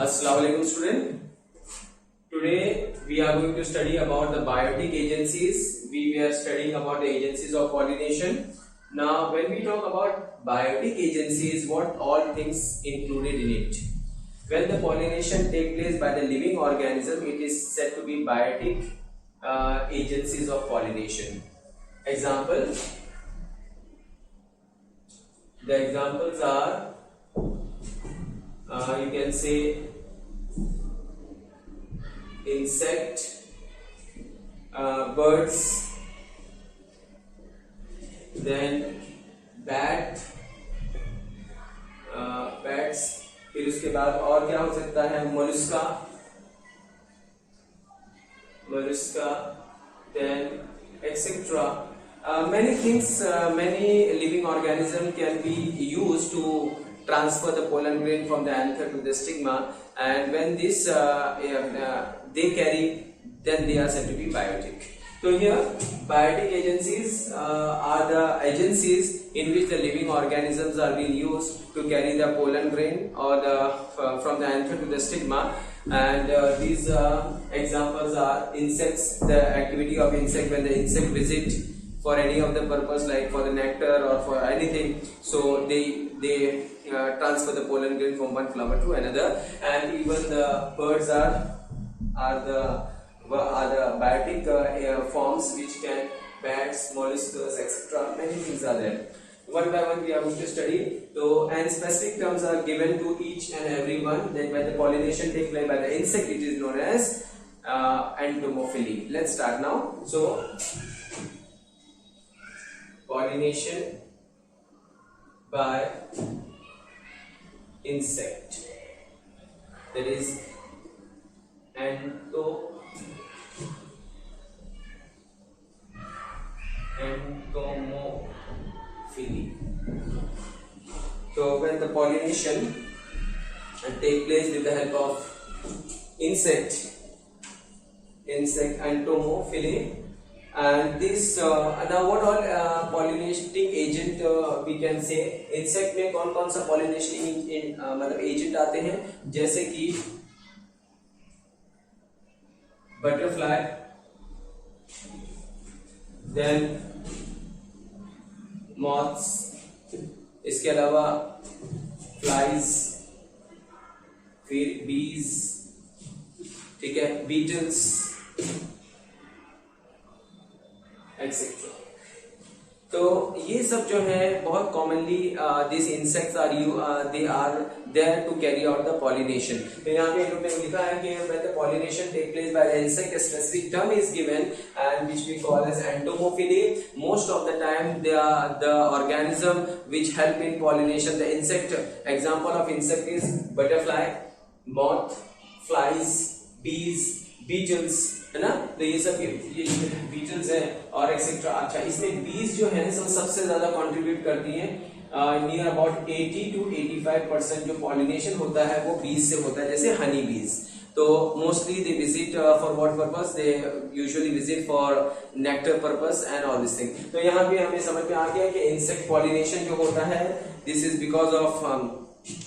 Assalamu alaikum student. Today we are going to study about the biotic agencies. We were studying about the agencies of pollination. Now when we talk about biotic agencies, what all things included in it? When the pollination take place by the living organism, it is said to be biotic agencies of pollination. Example. The examples are you can say insect, birds, then bats, फिर उसके बाद और क्या हो सकता है, mollusca, then etc. Many things, many living organisms can be used to transfer the pollen grain from the anther to the stigma, and when this they carry, then they are said to be biotic. So here biotic agencies are the agencies in which the living organisms are being used to carry the pollen grain or the from the anther to the stigma, and these examples are insects. The activity of insect, when the insect visit for any of the purpose, like for the nectar or for anything, so they transfer the pollen grain from one flower to another. And even the birds are the biotic forms, which can bats, molluscs, etc. Many things are there. One by one we are going to study. So, and specific terms are given to each and every one. Then when the pollination takes place by the insect, it is known as entomophily. Let's start now. So pollination by insect, that is entomophily. So when the pollination take place with the help of insect entomophily, and this now what all pollinating agent we can say, insect में कौन कौन सा pollinating मतलब agent आते हैं, जैसे कि butterfly, then moths, इसके अलावा flies, फिर bees, ठीक है, beetles, etc. तो ये सब जो है बहुत commonly this insects are they are there to carry out the pollination. तो यहाँ पे इन्होंने लिखा है कि when the pollination take place by the insect, a specific term is given and which we call as entomophily. Most of the time they are the organism which help in pollination. The insect, example of insect is butterfly, moth, flies, bees, beetles, है ना. तो ये सब ये Beatles है और etcetera. अच्छा, इसमें बीज जो है सबसे ज्यादा कंट्रीब्यूट करती हैं. नियर अबाउट 80 to 85% जो पॉलिनेशन होता है वो बीज से होता है, जैसे हनी बीज. तो mostly they visit for what purpose, they usually visit for nectar purpose and all this thing. तो यहाँ पे हमें समझ में आ गया कि इंसेक्ट पॉलिनेशन जो होता है, दिस इज बिकॉज ऑफ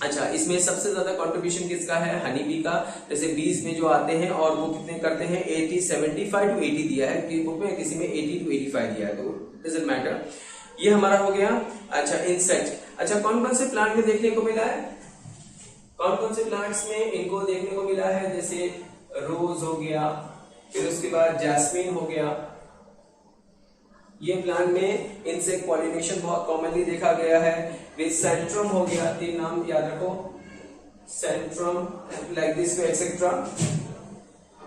अच्छा, इसमें सबसे ज्यादा कंट्रीब्यूशन किसका है, हनी बी का. जैसे बीज में जो आते हैं और वो कितने करते हैं, 75 to 80 दिया है कि बुक में, किसी में 80 to 85 दिया है, तो डजंट मैटर. ये हमारा हो गया. अच्छा, इंसेक्ट. अच्छा, कौन कौन से प्लांट में देखने को मिला है, कौन कौन से प्लांट्स में इनको देखने को मिला है, जैसे रोज हो गया, फिर उसके बाद जैस्मिन हो गया. ये प्लांट में इंसेक्ट पॉलिनेशन बहुत कॉमनली देखा गया है. विद सेंट्रम हो गया, 3 नाम याद रखो, Centrum, like this etcetera.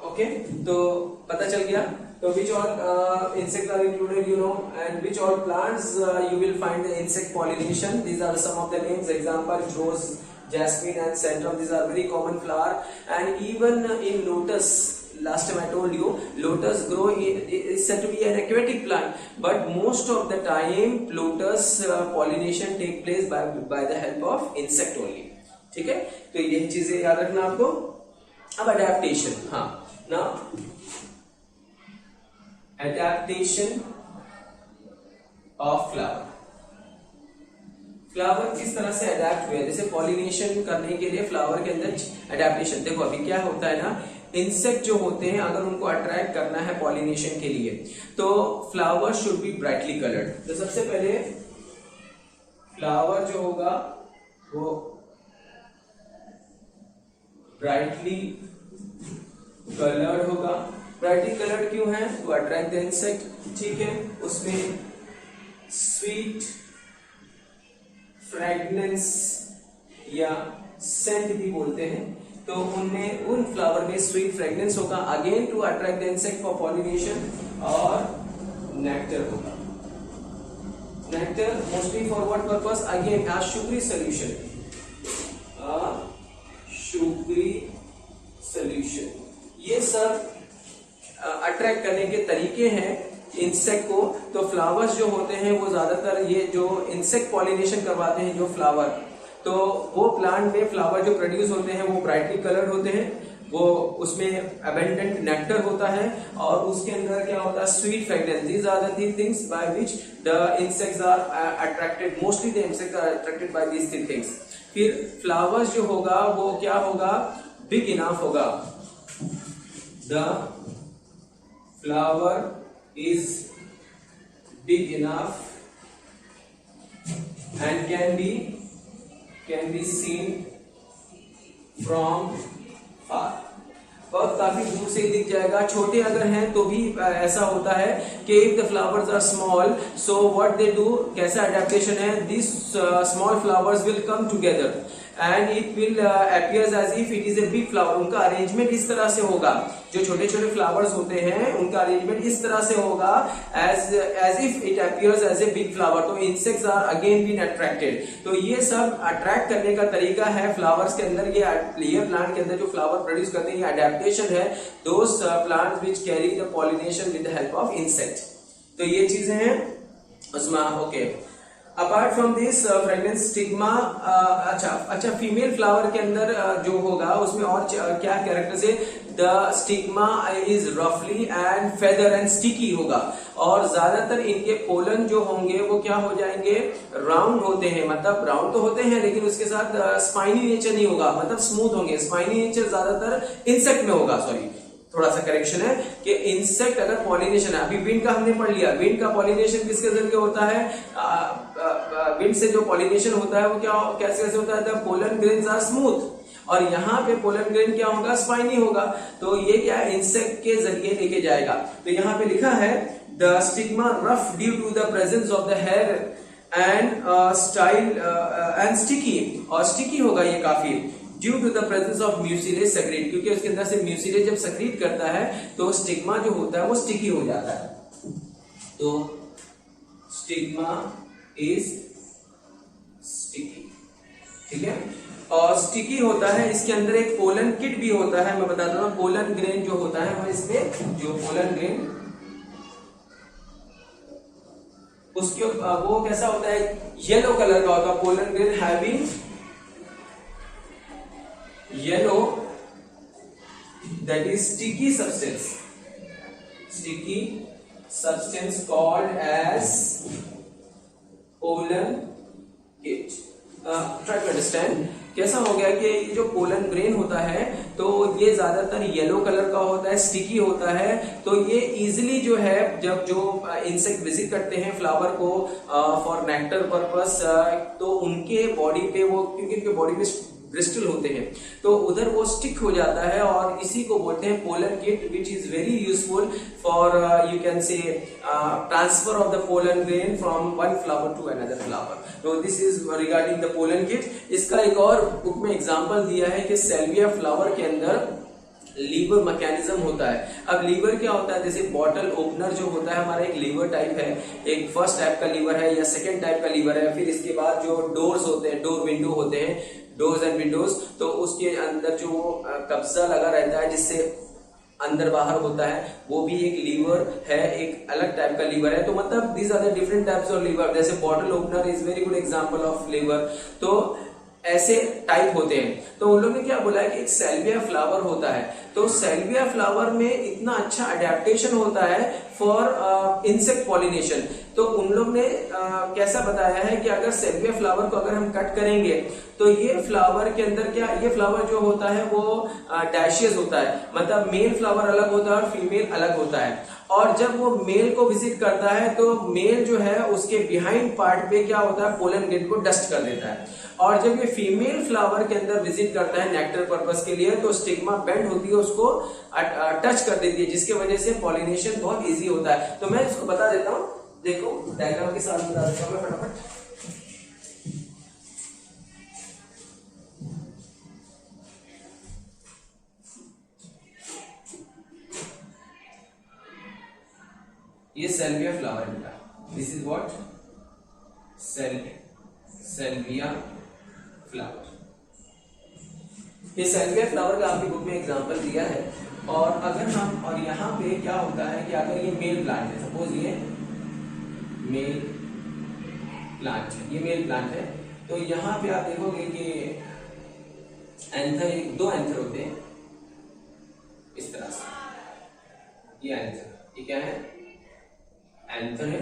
Okay, तो पता चल गया. तो which all insects are included, you know, and which all plants you will find the insect pollination. These are some of the names. Example, rose, jasmine and centrum. These are very common flower. And even in lotus, last time I told you, lotus grow is said to be an aquatic plant, but most of the time lotus pollination take place by the help of insect only. ठीक है, तो ये चीजें याद रखना आपको. अब adaptation. हाँ, ना adaptation of flower. फ्लावर किस तरह से अडेप्ट हुए, जैसे पॉलिनेशन करने के लिए फ्लावर के अंदर अडेप्टेशन। देखो अभी क्या होता है ना, इंसेक्ट जो होते हैं अगर उनको अट्रैक्ट करना है पॉलिनेशन के लिए तो flower should be brightly coloured. तो सबसे पहले फ्लावर जो होगा वो ब्राइटली कलर्ड होगा। ब्राइटली कलर्ड क्यों है, टू अट्रैक्ट द इंसेक्ट, ठीक है। उसमें स्वीट फ्रेगनेंस या सेंट भी बोलते हैं, तो उनमें उन फ्लावर में स्वीट फ्रेगनेंस होगा, again to attract the insect for pollination. और नेक्टर होगा, nectar mostly for what purpose, again a sugary solution, sugary solution. ये सब अट्रैक्ट करने के तरीके हैं इंसेक्ट को। तो फ्लावर्स जो होते हैं वो ज्यादातर ये जो इंसेक्ट पॉलिनेशन करवाते हैं जो फ्लावर, तो वो प्लांट में फ्लावर जो प्रोड्यूस होते हैं वो ब्राइटली कलर्ड होते हैं, वो उसमें अबेंडेंट नेक्टर होता है और उसके अंदर क्या होता है, sweet fragrance. These are the things by which the insects are attracted, mostly the insects are attracted by these things. फिर फ्लावर्स जो होगा वो क्या होगा, बिग इनफ होगा। The flower is big enough and can be seen from far, बहुत काफी दूर से दिख जाएगा। छोटे अगर हैं तो भी ऐसा होता है कि if the flowers are small, so what they do, कैसा adaptation है, these small flowers will come together and it will appears as if it is a big flower। उनका अरेंजमेंट इस तरह से होगा, जो छोटे छोटे फ्लावर्स होते हैं उनका अरेंजमेंट इस तरह से होगा as if it appears as a big flower। तो insects are again been attracted. तो ये सब अट्रैक्ट करने का तरीका है फ्लावर्स के अंदर। ये प्लांट के अंदर जो फ्लावर प्रोड्यूस करते हैं ये अडेप्टेशन है, those plants which carry the pollination with the help of insect. तो ये चीजें हैं उसमें, okay. Apart from this fragrance stigma, अच्छा फीमेल फ्लावर के अंदर जो होगा उसमें और क्या कैरेक्टर्स है, द स्टिग्मा इज रफली एंड फेदर एंड स्टिकी होगा, और ज्यादातर इनके पोलन जो होंगे वो क्या हो जाएंगे, राउंड होते हैं, मतलब राउंड तो होते हैं लेकिन उसके साथ स्पाइनी नेचर नहीं होगा, मतलब स्मूथ होंगे। स्पाइनी नेचर ज्यादातर इंसेक्ट में होगा, सॉरी थोड़ा सा करेक्शन है कि इंसेक्ट अगर पॉलिनेशन है, अभी विंड का हमने पढ़ लिया, विंड का पॉलिनेशन किसके जरिए होता है, विंड से जो पॉलिनेशन होता है वो क्या कैसे होता है, the pollen grains are smooth, और यहाँ पे पोलन ग्रेन क्या होगा, स्पाइनी होगा। तो ये क्या इंसेक्ट के जरिए लेके जाएगा। तो यहाँ पे लिखा है the stigma rough due to the presence of the hair and style and sticky, और स्टिकी होगा ये काफी due to the presence of mucilage secret, क्योंकि उसके अंदर से म्यूसिलेज जब सेक्रेट करता है तो स्टिग्मा जो होता है वो स्टिकी हो जाता है। तो स्टिग्मा इज स्टिकी, ठीक है। और स्टिकी होता है, इसके अंदर एक पोलन किट भी होता है, मैं बताता हूँ। पोलन ग्रेन जो होता है वो इसमें जो पोलन ग्रेन उसके वो कैसा होता है, येलो कलर का होता है। Pollen grain having yellow, that is sticky substance called as pollen kit। Try to understand कैसा हो गया कि ये जो पोलन ग्रेन होता है तो ये ज्यादातर येलो कलर का होता है, स्टिकी होता है। तो ये इजिली जो है जब जो इंसेक्ट विजिट करते हैं फ्लावर को फॉर नेक्टर पर्पस, तो उनके बॉडी पे वो, क्योंकि उनके बॉडी पे ब्रिस्टल होते हैं तो उधर वो स्टिक हो जाता है, और इसी को बोलते हैं pollen kit, which is very useful for you can say transfer of the pollen grain from one flower to another flower. तो this is regarding the pollen kit. इसका एक और बुक में एग्जांपल दिया है कि सेल्विया फ्लावर के अंदर लीवर मैकेनिज्म होता है। अब लीवर क्या होता है, जैसे बॉटल ओपनर जो होता है हमारा एक लीवर टाइप है, एक फर्स्ट टाइप का लीवर है या सेकंड टाइप का लीवर है। फिर इसके बाद जो डोर्स होते हैं, डोर विंडो होते हैं, डोर्स एंड विंडोज, तो उसके अंदर जो कब्जा लगा रहता है जिससे अंदर बाहर होता है, वो भी एक लीवर है, एक अलग टाइप का लीवर है। तो मतलब these are the different types of lever. जैसे bottle opener is very good example of lever. तो ऐसे टाइप होते हैं। तो उन लोगों ने क्या बोला है कि एक सेल्विया फ्लावर होता है, तो सेल्विया फ्लावर में इतना अच्छा अडेप्टेशन होता है फॉर इंसेक्ट पॉलिनेशन तो उन लोग ने कैसा बताया है कि अगर सेल्विया फ्लावर को अगर हम कट करेंगे तो ये फ्लावर के अंदर क्या, ये फ्लावर जो होता है वो डैशियस होता है, मतलब मेल फ्लावर अलग होता है और फीमेल अलग होता है। और जब वो मेल को विजिट करता है तो मेल जो है उसके बिहाइंड पार्ट पे क्या होता है, पोलन ग्रेन को डस्ट कर देता है। और जब ये फीमेल फ्लावर के अंदर विजिट करता है नेक्टर पर्पस के लिए तो स्टिग्मा बेंड होती है, उसको टच कर देती है, जिसकी वजह से पॉलिनेशन बहुत इजी होता है। तो मैं इसको बता देता हूँ, देखो डायग्राम के साथ बता देता हूँ मैं फटाफट। ये सेल्विया फ्लावर बेटा, दिस इज व्हाट, सेल्विया फ्लावर। ये सेल्विया फ्लावर का आपकी बुक में एग्जांपल दिया है। और अगर हम, और यहाँ पे क्या होता है कि अगर ये मेल प्लांट है, सपोज ये मेल प्लांट है, ये मेल प्लांट है, तो यहाँ पे आप देखोगे कि एंथर, दो एंथर होते हैं इस तरह से, ये एंथर, ये क्या है, एंथर है।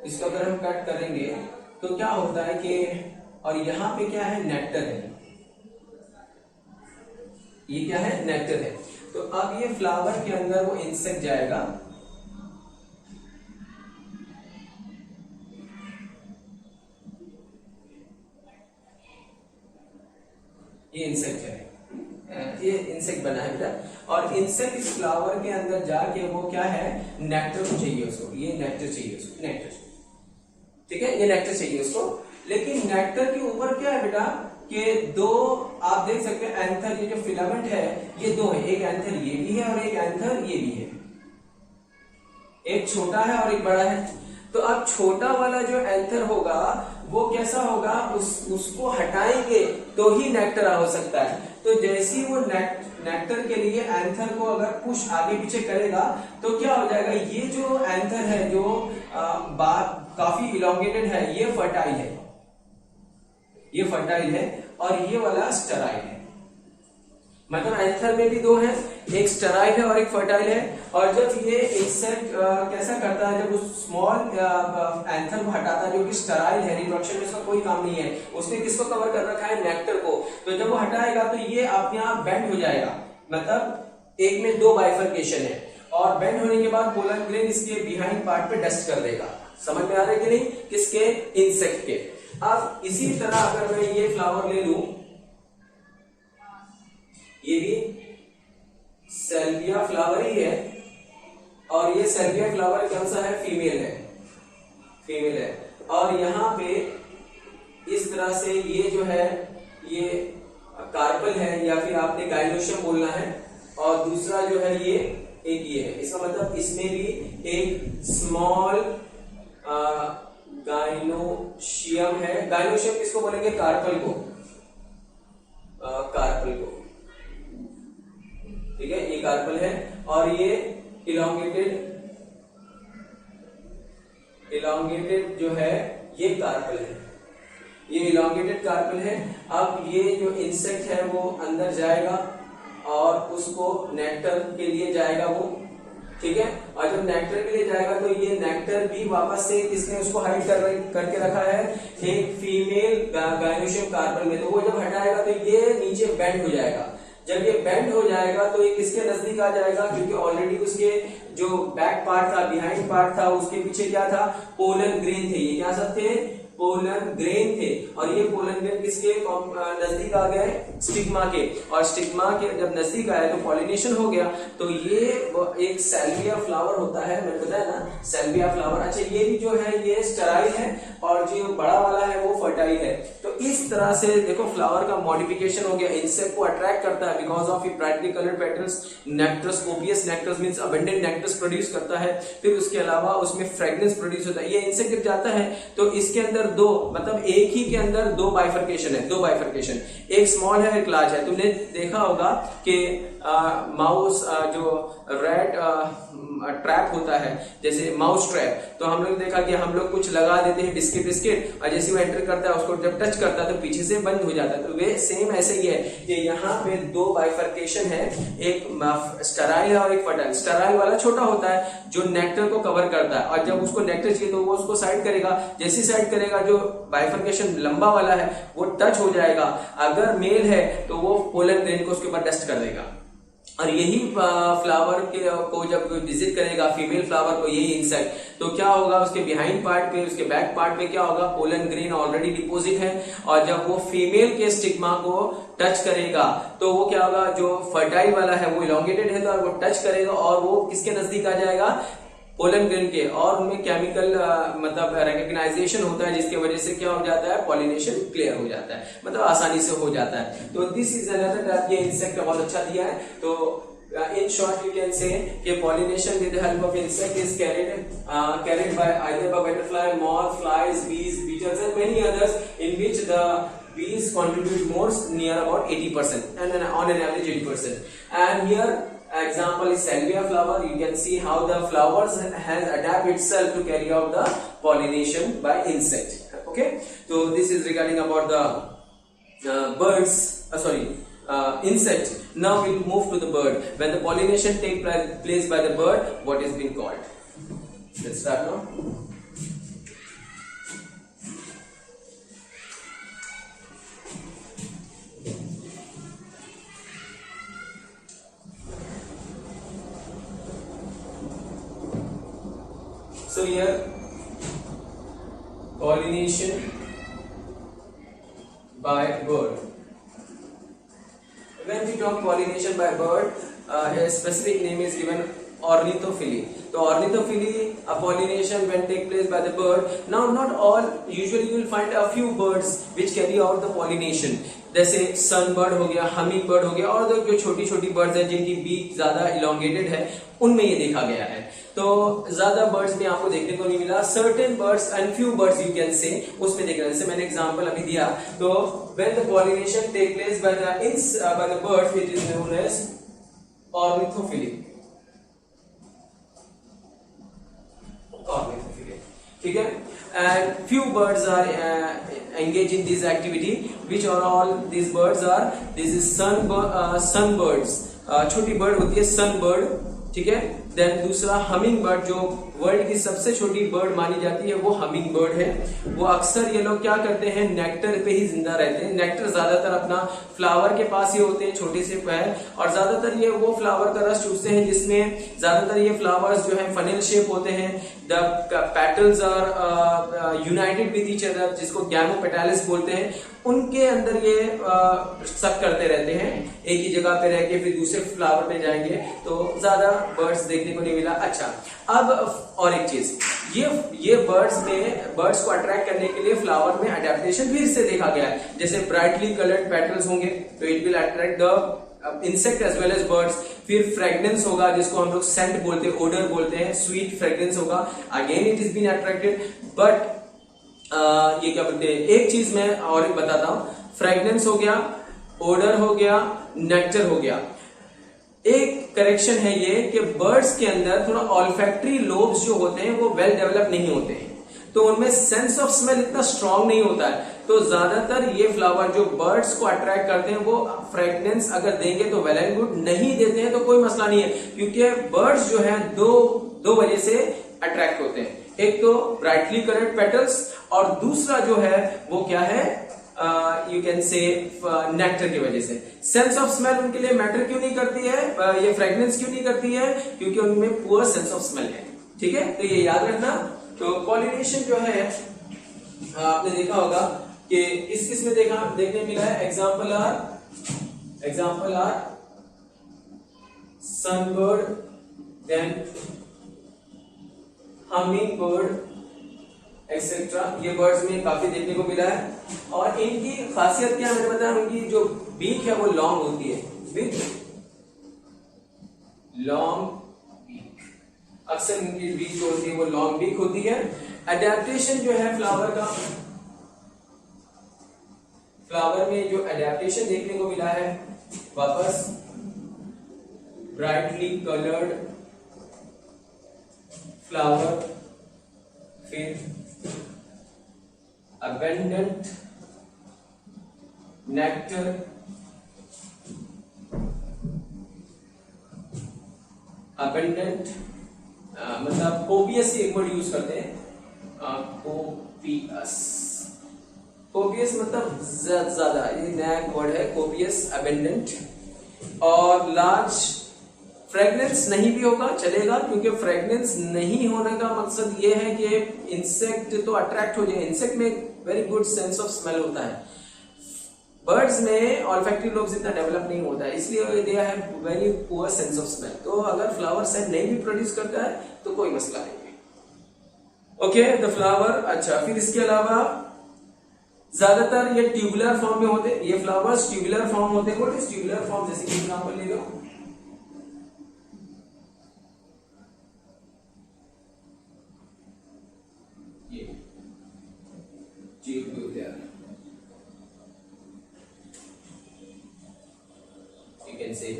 इसको अगर हम कट करेंगे तो क्या होता है कि, और यहाँ पे क्या है, नेक्टर है, ये क्या है, नेक्टर है। तो अब ये फ्लावर के अंदर वो इंसेक्ट जाएगा, ये इंसेक्ट है, ये इंसेक्ट बना है बेटा। और इंसेक्ट इस फ्लावर के अंदर जाके वो क्या है, नेक्टर को चाहिए उसको, ये नेक्टर चाहिए उसको, नेक्टर, ठीक है, ये नेक्टर चाहिए उसको। लेकिन नेक्टर के ऊपर क्या है बेटा कि दो, आप देख सकते हैं एंथर, ये जो फिलामेंट है ये दो है, एक एंथर ये भी है और एक एंथर ये भी है, एक छोटा है और एक बड़ा है। तो अब छोटा वाला जो एंथर होगा वो कैसा होगा, उसको हटाएंगे तो ही नेक्टर हो सकता है। तो जैसे ही वो नेक्टर के लिए एंथर को अगर पुश आगे पीछे करेगा तो क्या हो जाएगा, ये जो एंथर है जो काफी इलोंगेटेड है, ये फर्टाइल है, ये फर्टाइल है, और ये वाला स्टेराइल है। मतलब एंथर में भी दो है, एक स्टेराइल है और एक फर्टाइल है। और जब ये इंसेक्ट कैसा करता है, जब उस स्मॉल एंथर को हटाता है जो कि स्टेराइल है, रिप्रोडक्शन में इसका कोई काम नहीं है, उसने किसको कवर कर रखा है, नेक्टर को। तो जब वो हटाएगा तो ये अपने आप बेंड हो जाएगा, मतलब एक में दो बाइफर्केशन है, और बेंड होने के बाद पोलन ग्रेन इसके बिहाइंड पार्ट पे डस्ट कर देगा। समझ में आ रहा है कि नहीं, किसके, इंसेक्ट के। अब इसी तरह अगर मैं ये फ्लावर ले लूं, ये भी सेल्विया फ्लावर ही है, और ये सेल्विया फ्लावर कौन सा है, फीमेल है, फीमेल है। और यहाँ पे इस तरह से ये जो है ये कार्पल है, या फिर आपने गाइनोशियम बोलना है, और दूसरा जो है ये एक ये है। इसका मतलब इसमें भी एक स्मॉल गाइनोशियम है। गाइनोशियम किसको बोलेंगे, कार्पल को, कार्पल को, ठीक है, ये कार्पल है। और ये इलोंगेटेड जो है ये कार्पल है, ये इलोंगेटेड कार्पल है। अब ये जो इंसेक्ट है वो अंदर जाएगा और उसको नेक्टर के लिए जाएगा वो, ठीक है। और जब नेक्टर के लिए जाएगा तो ये नेक्टर भी वापस से किसने उसको हाइड करके रखा है, एक फीमेल गाइनोशियम कार्पल में। तो वो जब हटाएगा तो ये नीचे बेंड हो जाएगा। जब ये बेंड हो जाएगा तो ये किसके नजदीक आ जाएगा, क्योंकि ऑलरेडी उसके जो बैक पार्ट था, बिहाइंड पार्ट था, उसके पीछे क्या था, पोलन ग्रेन थे। ये क्या सब थे, पोलन ग्रेन थे। और ये पोलन ग्रेन किसके नजदीक आ गए, स्टिग्मा के। और स्टिग्मा के जब नजदीक आया तो पॉलिनेशन हो गया। तो ये एक सेल्विया फ्लावर होता है, मैंने बताया ना, सेल्विया फ्लावर। अच्छा, ये भी जो है ये स्टेराइल है, और जो बड़ा वाला है वो फर्टाइल है। तो इस तरह से देखो फ्लावर का मॉडिफिकेशन हो गया, इंसेक्ट को अट्रैक्ट करता है because of brightly coloured petals, nectars, copious nectars means abundant nectars produce करता है। फिर उसके अलावा उसमें फ्रेग्रेंस प्रोड्यूस होता है। ये इंसेक्ट जब जाता है तो इसके अंदर दो, मतलब एक ही के अंदर दो बाइफर्केशन है, दो बाइफर्केशन, एक स्मॉल है एक लार्ज है। तुमने देखा होगा कि माउस जो रेड ट्रैप होता है, जैसे माउस ट्रैप, तो हम लोग देखा कि हम लोग कुछ लगा देते हैं बिस्किट बिस्किट, और जैसे वो एंटर करता है उसको जब टच करता है तो पीछे से बंद हो जाता है। तो वे सेम ऐसे ही है कि यहाँ पे दो बाइफर्केशन है, एक स्टेराइल है और एक फर्टाइल। स्टेराइल वाला छोटा होता है जो नेक्टर को कवर करता है, और जब उसको नेक्टर चाहिए तो वो उसको साइड करेगा, जैसी साइड करेगा जो बाइफर्केशन लंबा वाला है वो टच हो जाएगा। अगर मेल है तो वो पोलन ग्रेन को उसके ऊपर डस्ट कर देगा, और यही फ्लावर के को जब विजिट करेगा फीमेल फ्लावर को यही इंसेक्ट, तो क्या होगा उसके बिहाइंड पार्ट पे, उसके बैक पार्ट पे क्या होगा, पोलन ग्रेन ऑलरेडी डिपोजिट है, और जब वो फीमेल के स्टिग्मा को टच करेगा तो वो क्या होगा, जो फर्टाइल वाला है वो इलोंगेटेड है तो वो टच करेगा और वो किसके नजदीक आ जाएगा, पोलन ग्रेन के, और उनमें केमिकल मतलब रिकग्नाइजेशन होता है जिसकी वजह से क्या हो जाता है, पॉलिनेशन क्लियर हो जाता है, मतलब आसानी से हो जाता है। तो दिस इज अनदर टाइप, ये इंसेक्ट बहुत अच्छा दिया है। तो in short you can say कि pollination with the help of insect is carried by either by butterfly, moth, flies, bees, beetles and many others, in which the bees contribute more, near about 80% and then on an average 80%. And here example is salvia flower. You can see how the flowers has adapt itself to carry out the pollination by insect. Okay, so this is regarding about the birds, insect. Now we'll move to the bird. When the pollination take place by the bird, what is being called? Let's start now. So here pollination by bird. When we talk pollination by bird, a specific name is given ornithophily. So ornithophily, a pollination when take place by the bird. Now not all, usually you will find a few birds which carry out the pollination. जैसे sunbird हो गया, humming bird हो गया, और जो छोटी छोटी birds हैं जिनकी बीक ज्यादा इलोंगेटेड है उनमें ये देखा गया है। तो ज्यादा बर्ड्स में आपको देखने को नहीं मिला। Certain birds and few birds you can से उसमें देख रहे हैं, जैसे मैंने एग्जांपल अभी दिया। तो when the pollination take place by the birds which is known as ornithophily. ठीक है, and few birds are engaged in this activity. Which are all these birds are? This is sunbirds. छोटी bird होती है sunbird, ठीक है। Then दूसरा humming bird, जो world की सबसे छोटी बर्ड मानी जाती है वो हमिंग बर्ड है। वो अक्सर ये लोग क्या करते हैं, नेक्टर पे ही जिंदा रहते हैं। नेक्टर ज्यादातर अपना फ्लावर के पास ही होते हैं, छोटे से है, और ज्यादातर ये वो फ्लावर का रस चूसते हैं जिसमें ज्यादातर ये फ्लावर्स जो है फनेल शेप होते हैं। The petals are united with each other, जिसको गैमोपेटालिस बोलते हैं। उनके अंदर ये सक करते रहते हैं, एक ही जगह पे रह के फिर दूसरे फ्लावर पे जाएंगे, तो ज्यादा बर्ड्स देखने को नहीं मिला। अच्छा, अब और एक चीज, ये बर्ड्स को अट्रैक्ट करने के लिए फ्लावर में अडेप्टेशन फिर से देखा गया है। जैसे ब्राइटली कलर्ड पेटल्स होंगे तो it will attract the insect as well as birds. फिर फ्रेग्रेंस होगा जिसको हम लोग सेंट बोलते हैं, ओडर बोलते हैं, स्वीट फ्रेग्रेंस होगा, again it is been attracted. But ये क्या बोलते हैं, एक चीज मैं और एक बताता हूं, फ्रेग्रेंस हो गया, ओडर हो गया, नेक्टर हो गया। एक करेक्शन है ये कि बर्ड्स के अंदर थोड़ा ऑल्फैक्टरी लोब्स जो होते हैं वो वेल डेवलप नहीं होते हैं, तो उनमें सेंस ऑफ स्मेल इतना स्ट्रांग नहीं होता है। तो ज्यादातर ये फ्लावर जो बर्ड्स को अट्रैक्ट करते हैं वो फ्रेग्रेंस अगर देंगे तो वेल एंड गुड, नहीं देते हैं तो कोई मसला नहीं है, क्योंकि बर्ड्स जो है दो वजह से अट्रैक्ट होते हैं। एक तो ब्राइटली कलर्ड पेटल्स, और दूसरा जो है वो क्या है, यू कैन से नेक्टर की वजह से। सेंस ऑफ स्मेल उनके लिए मैटर क्यों नहीं करती है, ये फ्रेग्रेंस क्यों नहीं करती है, क्योंकि उनमें पुअर सेंस ऑफ स्मेल है। ठीक है, तो ये याद रखना। तो पॉलिनेशन जो है आपने देखा होगा कि किस में देखने मिला है। Example are sunbird, then humming bird etcetera, ये बर्ड्स में काफी देखने को मिला है। और इनकी खासियत क्या मैंने बताया, उनकी जो बीक है वो लॉन्ग होती है, विद लॉन्ग बीक। अक्सर इनकी बीक जो होती है वो लॉन्ग बीक होती है। अडेप्टेशन जो है फ्लावर का फ्लावर में जो एडेप्टेशन देखने को मिला है, वापस ब्राइटली कलर्ड फ्लावर, फिर अबेंडेंट नेक्टर, अबेंडेंट मतलब कोपियस एक वर्ड यूज करते हैं, कोपियस, कोपियस मतलब ज्यादा, ये नया वर्ड है कोपियस, अबेंडेंट, और लार्ज। फ्रेगनेंस नहीं भी होगा चलेगा, क्योंकि फ्रेगनेंस नहीं होने का मकसद ये है कि इंसेक्ट तो अट्रैक्ट हो जाए। इंसेक्ट में very good sense of smell होता है, बर्ड्स में ऑल्फैक्टरी लोब्स इतना डेवलप नहीं होता है, इसलिए they have very poor sense of smell. तो अगर फ्लावर सेंट नहीं भी प्रोड्यूस करता है तो कोई मसला नहीं है। Okay, the flower. अच्छा, फिर इसके अलावा ज्यादातर ये ट्यूबुलर फॉर्म में होते हैं, ये फ्लावर्स ट्यूबुलर फॉर्म होते हैं। What is tubular form? जैसे कि एग्जांपल ले लो, ये tubular, you can say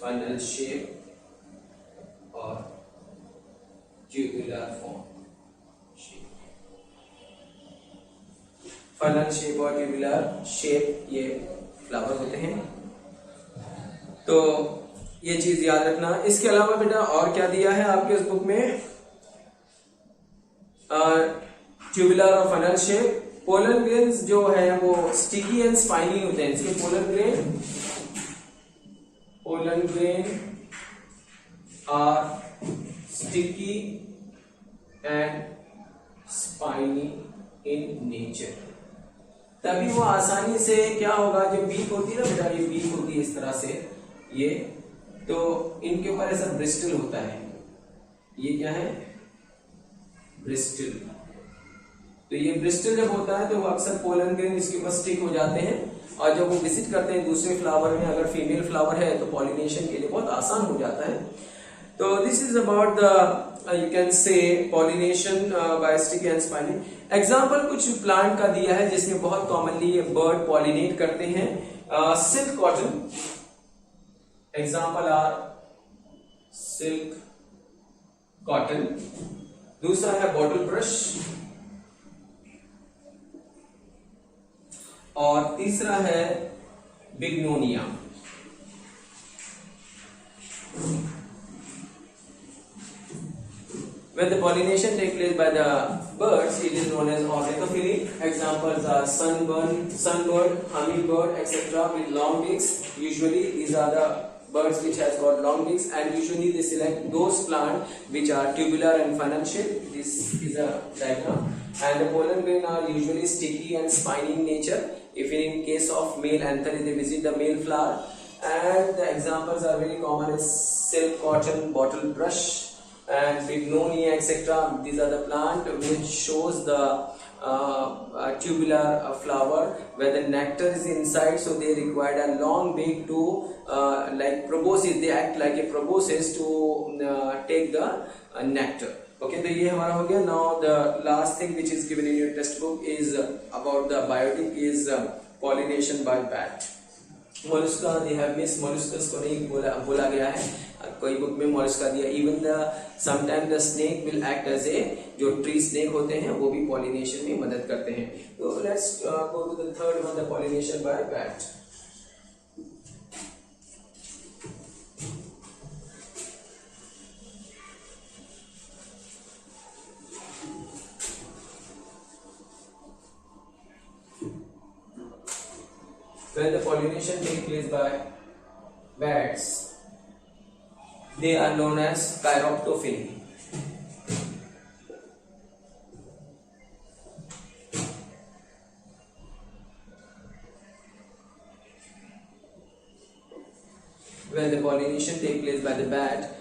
funnel shape or tubular form shape, funnel shape और tubular shape ये फ्लावर होते हैं। तो ये चीज याद रखना। इसके अलावा बेटा और क्या दिया है आपके इस बुक में? ट्यूबुलर और फनल शेप। पोलन ग्रेन्स जो है वो स्टिकी एंड स्पाइनी होते हैं। इसके pollen grain are sticky and spiny in nature. तभी वो आसानी से क्या होगा, जो बीक होती है ना बेटा, ये बीक होती है इस तरह से, ये तो इनके ऊपर ऐसा ब्रिस्टल होता है। ये क्या है? ब्रिस्टल। तो ये ब्रिस्टल जब होता है तो वो अक्सर पोलन ग्रेन इसके ऊपर स्टिक हो जाते हैं, और जब वो विजिट करते हैं दूसरे फ्लावर में, अगर फीमेल फ्लावर है तो पॉलिनेशन के लिए बहुत आसान हो जाता है। तो this is about the you can say pollination by stick and spiny. Example कुछ प्लांट का दिया है जिसमें बहुत कॉमनली ये बर्ड पॉलिनेट करते हैं। Silk cotton, example are silk cotton. दूसरा है बॉटल ब्रश, और तीसरा है बिग्नोनिया। When the pollination takes place by the birds, it is known as ornithophily. Examples are sunbird, hummingbird, etc. with long beaks. Usually, these are the birds which has got long beaks, and usually they select those plants which are tubular and funnel shaped. This is a diagram. And the pollen grain are usually sticky and spiny in nature. If in case of male anthely, they visit the male flower. And the examples are very common: is silk cotton, bottle brush, and bignonia, etc. These are the plant which shows the tubular flower where the nectar is inside, so they require a long beak to like proboscis. They act like a proboscis to take the nectar. Okay, तो ये हमारा हो गया। Now the last thing which is given in your textbook is about the biotic is pollination by bat. Mollusca, they have missed molluscus को नहीं बोला गया है, कोई बुक में मोलस्का दिया। Even the sometime the snake will act as a, जो tree snake होते हैं वो भी पॉलिनेशन में मदद करते हैं। तो let's go to the third one, the pollination by bat. When the pollination takes place by bats, they are known as chiroptophily. When the pollination takes place by the bat,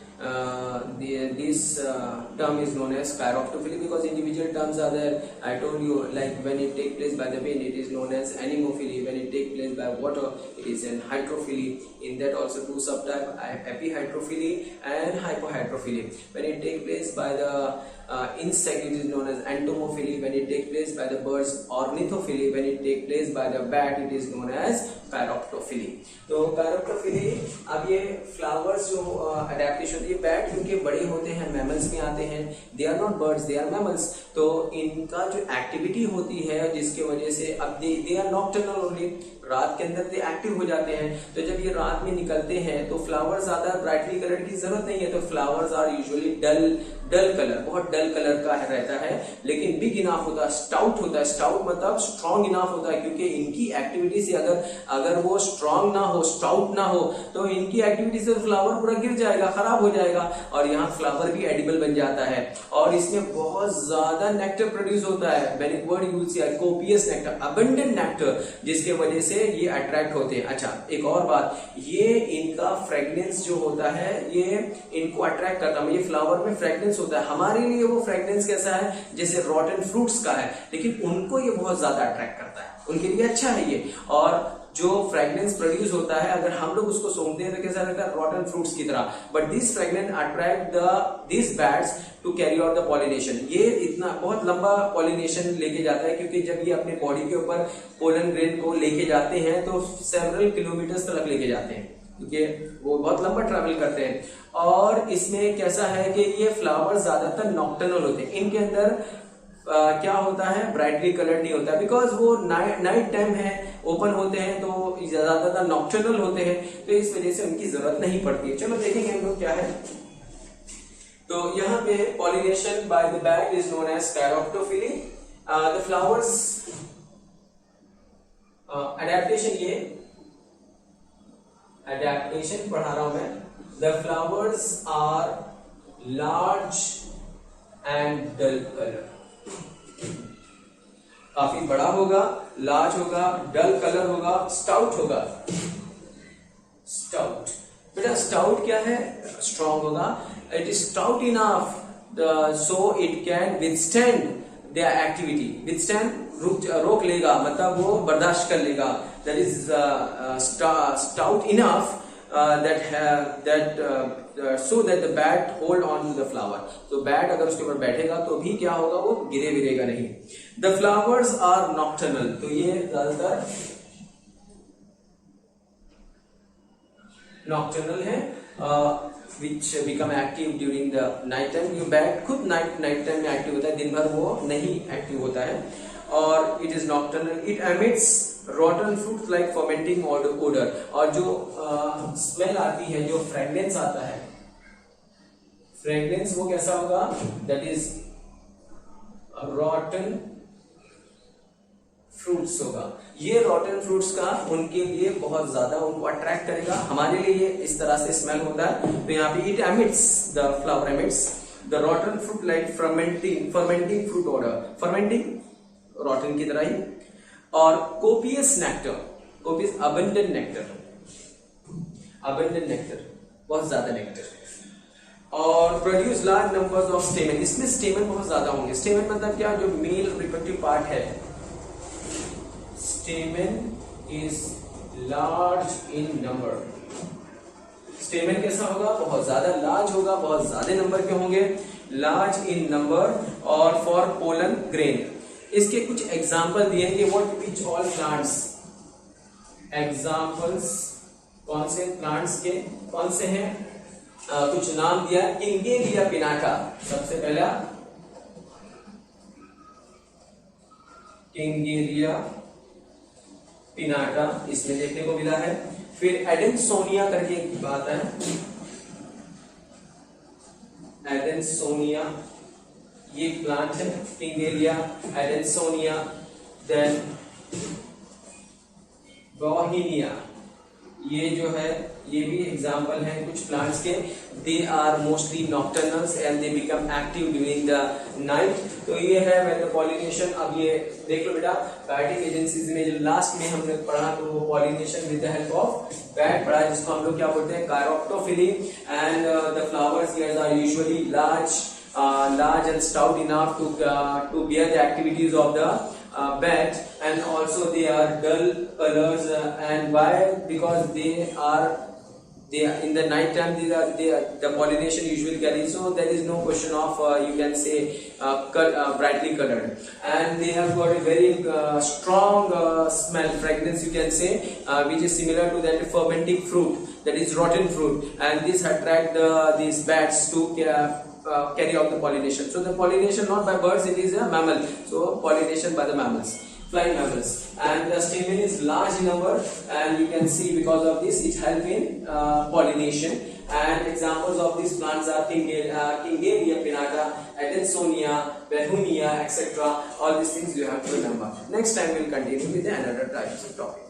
this term is known as chiroptophily, because individual terms are there. I told you, like when it takes place by the wind, it is known as anemophily. When it takes place by water, it is an hydrophily. In that also two subtypes, epihydrophily and hypohydrophily. When it takes place by the insect, it is known as entomophily when it take place by the birds, ornithophily when it take place by the bat, it is known as chiroptophily. तो chiroptophily, अब ये flowers जो adaptation, ये bat क्योंकि बड़े होते हैं, mammals में आते हैं, they are not birds, they are mammals, तो इनका जो एक्टिविटी होती है जिसके वजह से अब दे आर नॉक्टर्नल ओनली, रात के अंदर दे एक्टिव हो जाते हैं। तो जब ये रात में निकलते हैं तो फ्लावर्स ज्यादा ब्राइटली कलर की जरूरत नहीं है, तो flowers are usually dull colour, बहुत डल कलर का रहता है, लेकिन बिग इनाफ होता है, स्टाउट होता है। स्टाउट मतलब स्ट्रॉन्ग इनाफ होता है, क्योंकि इनकी एक्टिविटी से अगर वो स्ट्रॉन्ग ना हो, स्टाउट ना हो, तो इनकी एक्टिविटी से फ्लावर पूरा गिर जाएगा, खराब हो जाएगा, और यहाँ फ्लावर भी एडिबल बन जाता है। और इसमें बहुत ज्यादा नेक्टर प्रोड्यूस होता है, बेनिक वर्ड यूज किया, कोपियस नेक्टर, अबंडेंट नेक्टर, जिसके वजह से ये अट्रैक्ट होते हैं। अच्छा, एक और बात, ये इनका फ्रेग्रेंस जो होता है ये इनको अट्रैक्ट करता है। ये फ्लावर में फ्रेग्रेंस होता है, हमारे लिए वो फ्रेग्रेंस कैसा है, जैसे रॉटन फ्रूट्स का है, लेकिन उनको ये बहुत ज्यादा अट्रैक्ट करता है, उनके लिए अच्छा है ये। और जो फ्रेग्रेंस प्रोड्यूस होता है, अगर हम लोग उसको सूंघते हैं तो कैसा रहता है, रॉटन फ्रूट्स की तरह, but this fragrance attract this bats to carry out the pollination. ये इतना बहुत लंबा पॉलिनेशन लेके जाता है, क्योंकि जब ये अपने बॉडी के ऊपर पोलन ग्रेन को लेके जाते हैं तो सेवरल किलोमीटर्स तक लेके जाते हैं, क्योंकि वो बहुत लंबा ट्रैवल करते हैं। और इसमें कैसा है कि ये फ्लावर ज्यादातर नॉक्टर्नल होते हैं, इनके अंदर क्या होता है, ब्राइटली कलर्ड नहीं होता है, बिकॉज वो नाइट टाइम है, ओपन होते हैं, तो ज्यादातर नॉक्टर्नल होते हैं, तो इस वजह से उनकी जरूरत नहीं पड़ती है। चलो देखेंगे हम लोग क्या है। तो यहाँ पे pollination by the bat is known as chiroptophily। The flowers adaptation, ये अडेप्टेशन पढ़ा रहा हूं मैं। The flowers are large and dull colour, काफी बड़ा होगा, लार्ज होगा, डल कलर होगा, स्टाउट होगा। स्टाउट, बेटा स्टाउट क्या है, स्ट्रॉन्ग होगा, it is stout enough so it can withstand their activity. Withstand रोक लेगा, मतलब वो बर्दाश्त कर लेगा, that is stout enough so that the bat hold on to the flower। तो बैट अगर उसके ऊपर बैठेगा तो भी क्या होगा, वो गिरे विरेगा नहीं। The flowers are nocturnal, तो ये ज्यादातर nocturnal है, which become active during the night time। ये बैट खुद नाइट टाइम में एक्टिव होता है, दिन भर वो नहीं एक्टिव होता है। और it is nocturnal, it emits rotten fruits like fermenting odor। और जो स्मेल आती है, जो फ्रेग्रेंस आता है, फ्रेग्रेंस वो कैसा होगा, दैट इज रॉटन फ्रूट्स होगा। ये रॉटन फ्रूट्स का उनके लिए बहुत ज्यादा उनको अट्रैक्ट करेगा, हमारे लिए ये इस तरह से स्मेल होता है। तो यहाँ पे it emits, the flower emits the rotten fruit like fermenting fruit odour, fermenting rotten की तरह ही। और copious nectar, copious abundant nectar, abundant nectar, बहुत ज्यादा नेक्टर। और produce large numbers of stamen, इसमें स्टेमन बहुत ज्यादा होंगे। स्टेमन मतलब क्या, जो मेल रिप्रोडक्टिव पार्ट है, स्टेमन इज लार्ज इन नंबर। स्टेमन कैसा होगा, बहुत ज्यादा लार्ज होगा, बहुत ज्यादा नंबर के होंगे, लार्ज इन नंबर। और फॉर पोलन ग्रेन, इसके कुछ एग्जाम्पल दिए कि what which all plants, examples कौन से प्लांट्स के, कौन से हैं, कुछ नाम दिया। किंगेलिया पिनाटा, सबसे पहला किंगेलिया पिनाटा इसमें देखने को मिला है। फिर एडेंसोनिया करके एक बात है, एडेंसोनिया, ये प्लांट है, किंगेलिया एडेंसोनिया। देन बॉहिनिया, ये जो है, ये भी एग्जाम्पल है कुछ प्लांट्स के। They are mostly nocturnals and they become active during the night. तो ये है व्हेन द पॉलिनेशन। अब ये देख लो बेटा, बैटिंग एजेंसीज में जो लास्ट में हमने पढ़ा, तो वो pollination with the help of bat पढ़ा, जिसको हम लोग क्या बोलते हैं, chiroptophily। And the flowers here are usually large and stout enough to bear the activities of the bat, and also they are dull colors, and why, because they are they are, in the night time the pollination usually carries, so there is no question of you can say brightly colored, and they have got a very strong smell, fragrance you can say, which is similar to that fermenting fruit, that is rotten fruit, and this attract these bats to carry out the pollination. So the pollination not by birds, it is a mammal, so pollination by the mammals, flying mammals, and the stamen is large in number, and you can see because of this it help in pollination. And examples of these plants are Kingelia pinnata, Adansonia, Behunia, etc. All these things you have to remember. Next time we will continue with another types of topic.